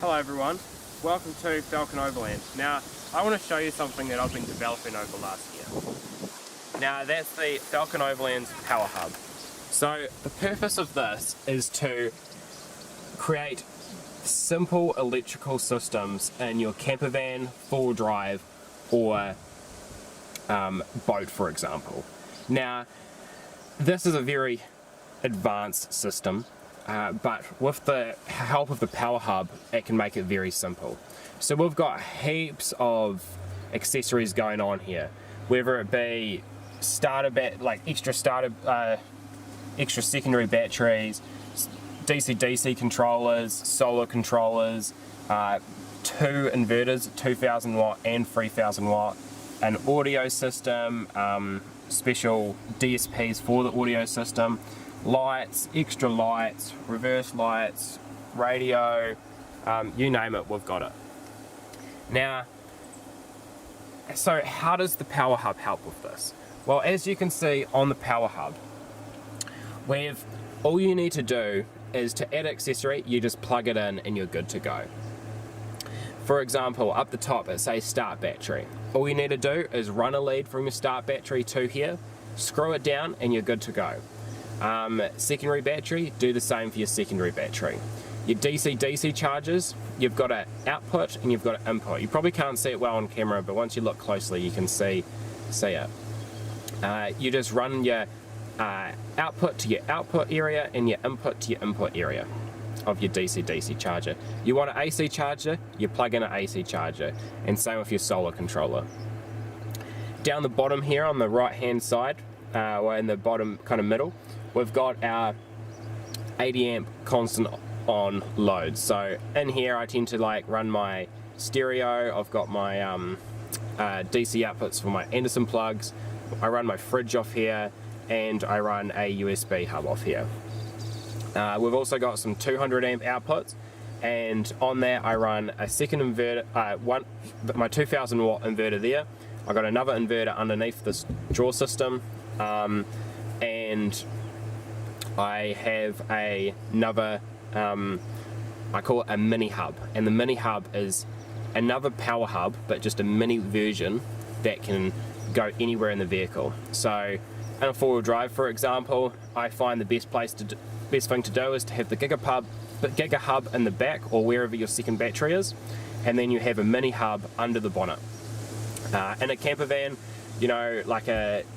Hello everyone, welcome to Falcon Overland. Now, I want to show you something that I've been developing over the last year. Now, that's the Falcon Overland's Powerhub. So, the purpose of this is to create simple electrical systems in your camper van, four-wheel drive, or boat, for example. Now, this is a very advanced system. But with the help of the Powerhub, it can make it very simple. So we've got heaps of accessories going on here, whether it be extra secondary batteries, DC-DC controllers, solar controllers, two inverters, 2000 watt and 3000 watt, an audio system, special DSPs for the audio system, lights, extra lights, reverse lights, radio, you name it, we've got it. Now, so how does the Powerhub help with this? Well, as you can see on the Powerhub, all you need to do is to add accessory, you just plug it in and you're good to go. For example, up the top it says start battery. All you need to do is run a lead from your start battery to here, screw it down and you're good to go. Secondary battery, do the same for your secondary battery. Your DC-DC chargers, you've got an output and you've got an input. You probably can't see it well on camera, but once you look closely you can see it. You just run your output to your output area and your input to your input area of your DC-DC charger. You want an AC charger, you plug in an AC charger, and same with your solar controller. Down the bottom here on the right hand side, or in the bottom kind of middle, we've got our 80 amp constant on load. So in here I tend to run my stereo, I've got my DC outputs for my Anderson plugs, I run my fridge off here, and I run a USB hub off here. We've also got some 200 amp outputs, and on there I run a second inverter, my 2000 watt inverter there. I've got another inverter underneath this draw system, and I have another, I call it a mini hub, and the mini hub is another power hub, but just a mini version that can go anywhere in the vehicle. So in a four-wheel drive, for example, I find the best thing to do is to have the Giga hub in the back or wherever your second battery is, and then you have a mini hub under the bonnet. In a camper van, you know,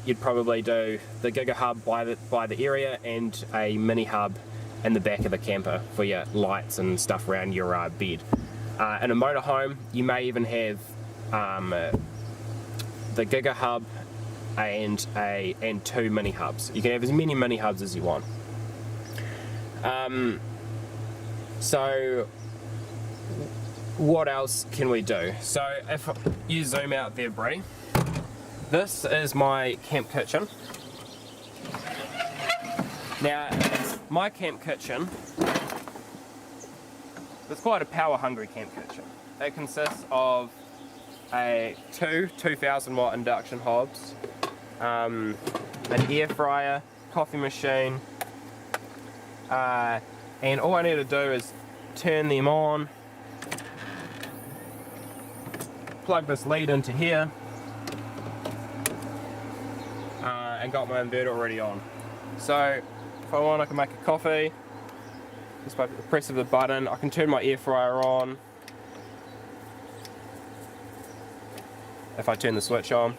you'd probably do the Giga hub by the area and a mini hub in the back of the camper for your lights and stuff around your bed. In a motorhome, you may even have the Giga hub and two mini hubs. You can have as many mini hubs as you want. So what else can we do? So if you zoom out there, Brady, this is my camp kitchen. Now, my camp kitchen is quite a power-hungry camp kitchen. It consists of two 2000 watt induction hobs, an air fryer, coffee machine, and all I need to do is turn them on, plug this lead into here, and got my inverter already on. So if I want, I can make a coffee just by the press of the button. I can turn my air fryer on if I turn the switch on.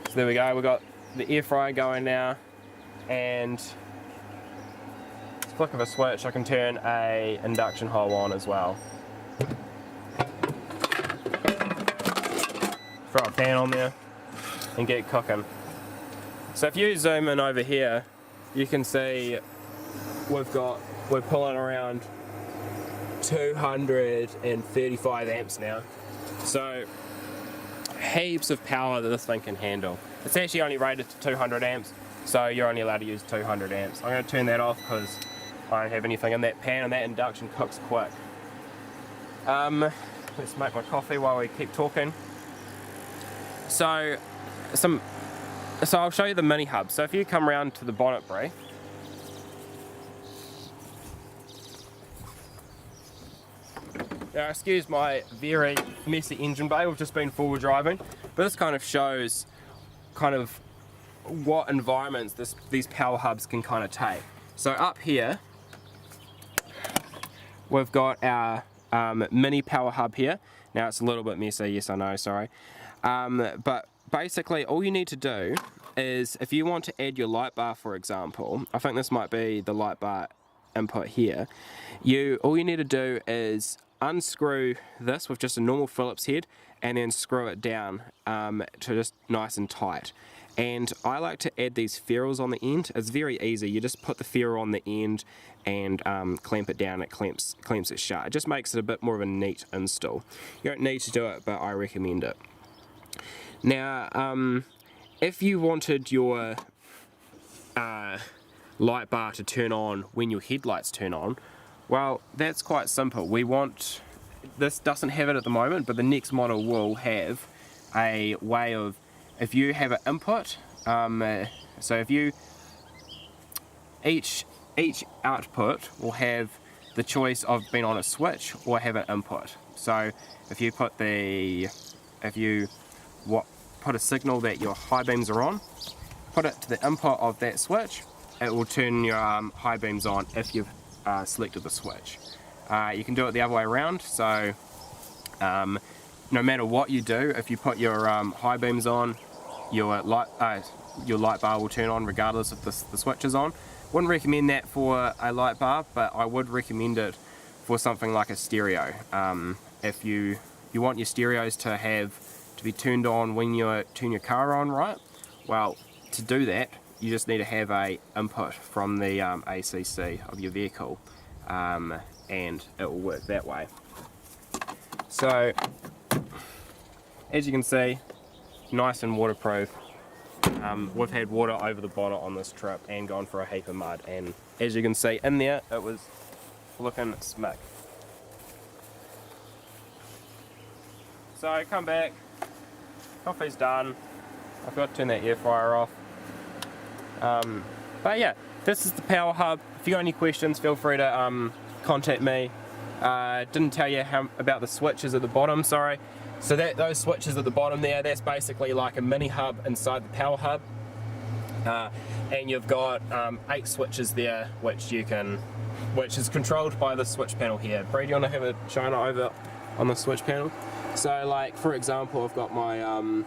So there we go, we've got the air fryer going now, and flick of a switch I can turn a induction hob on as well. Throw a pan on there and get cooking. So if you zoom in over here, you can see we're pulling around 235 amps now. So heaps of power that this thing can handle. It's actually only rated to 200 amps, so you're only allowed to use 200 amps. I'm going to turn that off because I don't have anything in that pan and that induction cooks quick. Let's make my coffee while we keep talking. So I'll show you the mini hub. So if you come around to the bonnet, Bray, Now excuse my very messy engine bay, we've just been forward driving, but this kind of shows kind of what environments these power hubs can kind of take. So up here we've got our mini power hub here. Now it's a little bit messy, yes I know, sorry. But basically all you need to do is, if you want to add your light bar, for example, I think this might be the light bar input here, all you need to do is unscrew this with just a normal Phillips head and then screw it down to just nice and tight. And I like to add these ferrules on the end. It's very easy, you just put the ferrule on the end and clamp it down, it clamps it shut. It just makes it a bit more of a neat install. You don't need to do it, but I recommend it. Now if you wanted your light bar to turn on when your headlights turn on, well, that's quite simple. This doesn't have it at the moment, but the next model will have a way of, if you have an input, so if you, each output will have the choice of being on a switch or have an input. So if you put put a signal that your high beams are on, put it to the input of that switch, it will turn your high beams on if you've selected the switch. You can do it the other way around, so no matter what you do, if you put your high beams on, your light bar will turn on regardless if the switch is on. Wouldn't recommend that for a light bar, but I would recommend it for something like a stereo. If you want your stereos to be turned on when you turn your car on, right? Well, to do that, you just need to have a input from the ACC of your vehicle, and it will work that way. So, as you can see, nice and waterproof. We've had water over the bonnet on this trip and gone for a heap of mud, and as you can see in there, it was looking smick. So come back, coffee's done, I forgot to turn that air fryer off. But yeah, this is the power hub. If you got any questions, feel free to contact me. Didn't tell you about the switches at the bottom, sorry. So those switches at the bottom there, that's basically like a mini hub inside the power hub. And you've got 8 switches there, which is controlled by the switch panel here. Bree, do you want to have a shine over on the switch panel? So like, for example, I've got my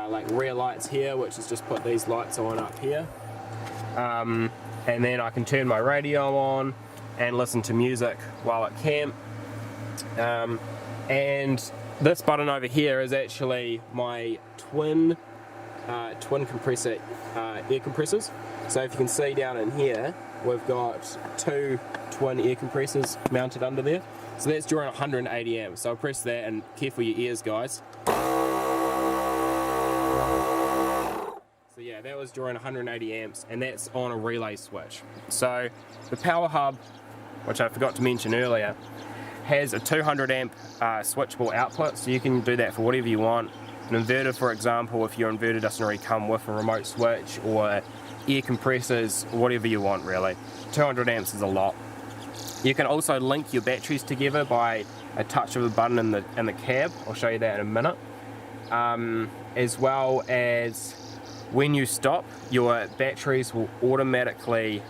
like rear lights here, which is just put these lights on up here. And then I can turn my radio on and listen to music while at camp. And this button over here is actually my twin compressor air compressors. So if you can see down in here, we've got 2 twin air compressors mounted under there. So that's drawing 180 amps. So I'll press that, and careful your ears, guys. So yeah, that was drawing 180 amps, and that's on a relay switch. So the power hub, which I forgot to mention earlier, has a 200 amp switchable output, so you can do that for whatever you want. An inverter, for example, if your inverter doesn't already come with a remote switch, or air compressors, whatever you want really. 200 amps is a lot. You can also link your batteries together by a touch of a button in the cab. I'll show you that in a minute. As well as when you stop, your batteries will automatically,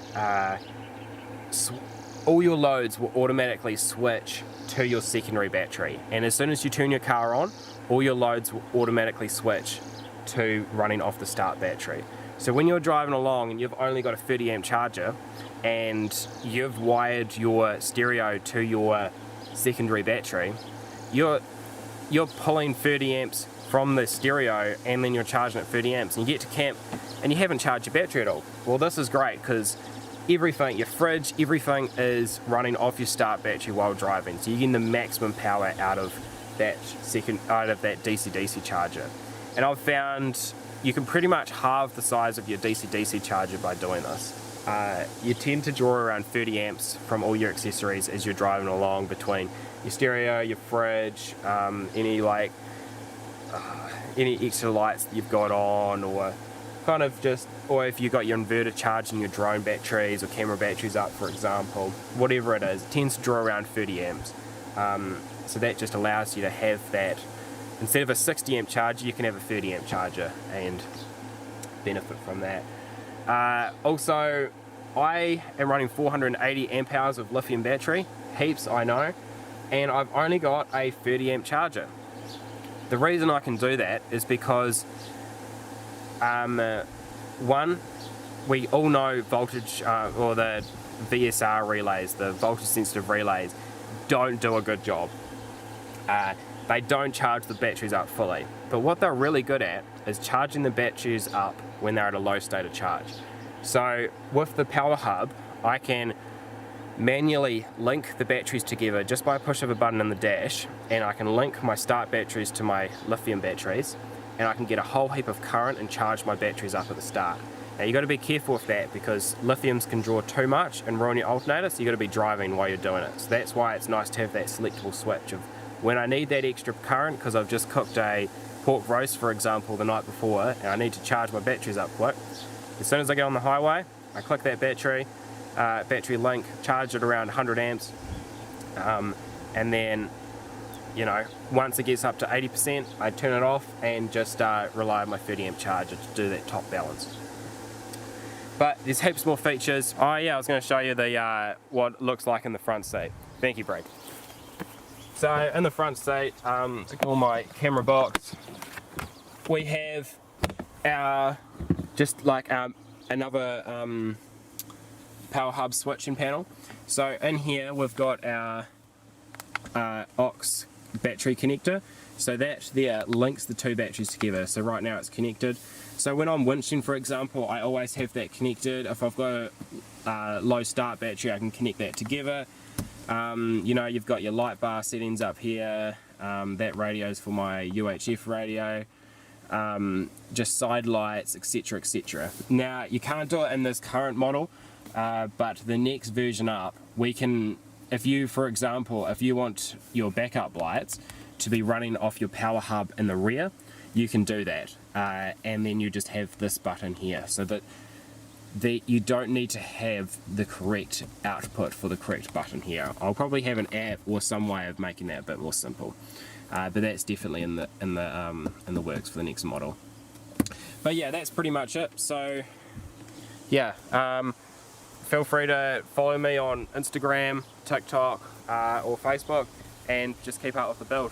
all your loads will automatically switch to your secondary battery. And as soon as you turn your car on, all your loads will automatically switch to running off the start battery. So when you're driving along and you've only got a 30 amp charger and you've wired your stereo to your secondary battery, you're pulling 30 amps from the stereo and then you're charging at 30 amps, and you get to camp and you haven't charged your battery at all. Well, this is great because everything, your fridge, everything is running off your start battery while driving, so you're getting the maximum power out of that DC-DC charger. And I've found you can pretty much halve the size of your DC-DC charger by doing this. You tend to draw around 30 amps from all your accessories as you're driving along, between your stereo, your fridge, any extra lights that you've got on, or kind of just, or if you've got your inverter charging your drone batteries or camera batteries up, for example, whatever it is, it tends to draw around 30 amps. So that just allows you to have that, instead of a 60 amp charger, you can have a 30 amp charger and benefit from that. Also, I am running 480 amp hours of lithium battery, heaps I know, and I've only got a 30 amp charger. The reason I can do that is because one, we all know voltage, or the VSR relays, the voltage sensitive relays, don't do a good job. They don't charge the batteries up fully, but what they're really good at is charging the batteries up when they're at a low state of charge. So with the Powerhub, I can manually link the batteries together just by a push of a button in the dash, and I can link my start batteries to my lithium batteries, and I can get a whole heap of current and charge my batteries up at the start. Now you got to be careful with that, because lithiums can draw too much and ruin your alternator, so you got to be driving while you're doing it. So that's why it's nice to have that selectable switch of when I need that extra current, because I've just cooked a pork roast, for example, the night before, and I need to charge my batteries up quick. As soon as I get on the highway, I click that battery link, charge it around 100 amps, and then, you know, once it gets up to 80%, I turn it off and just rely on my 30 amp charger to do that top balance. But there's heaps more features. Oh yeah, I was going to show you the what it looks like in the front seat. Thank you, Brad. So in the front seat, all my camera box, we have our another Powerhub switching panel. So in here we've got our aux battery connector. So that there links the two batteries together. So right now it's connected. So when I'm winching, for example, I always have that connected. If I've got a low start battery, I can connect that together. You know, you've got your light bar settings up here. That radio is for my UHF radio. Just side lights, etc, etc. Now you can't do it in this current model, but the next version up, we can, if you, for example, if you want your backup lights to be running off your Powerhub in the rear, you can do that, and then you just have this button here, so that you don't need to have the correct output for the correct button here. I'll probably have an app or some way of making that a bit more simple, but that's definitely in the works for the next model. But yeah, that's pretty much it. So yeah, feel free to follow me on Instagram, TikTok, or Facebook, and just keep up with the build.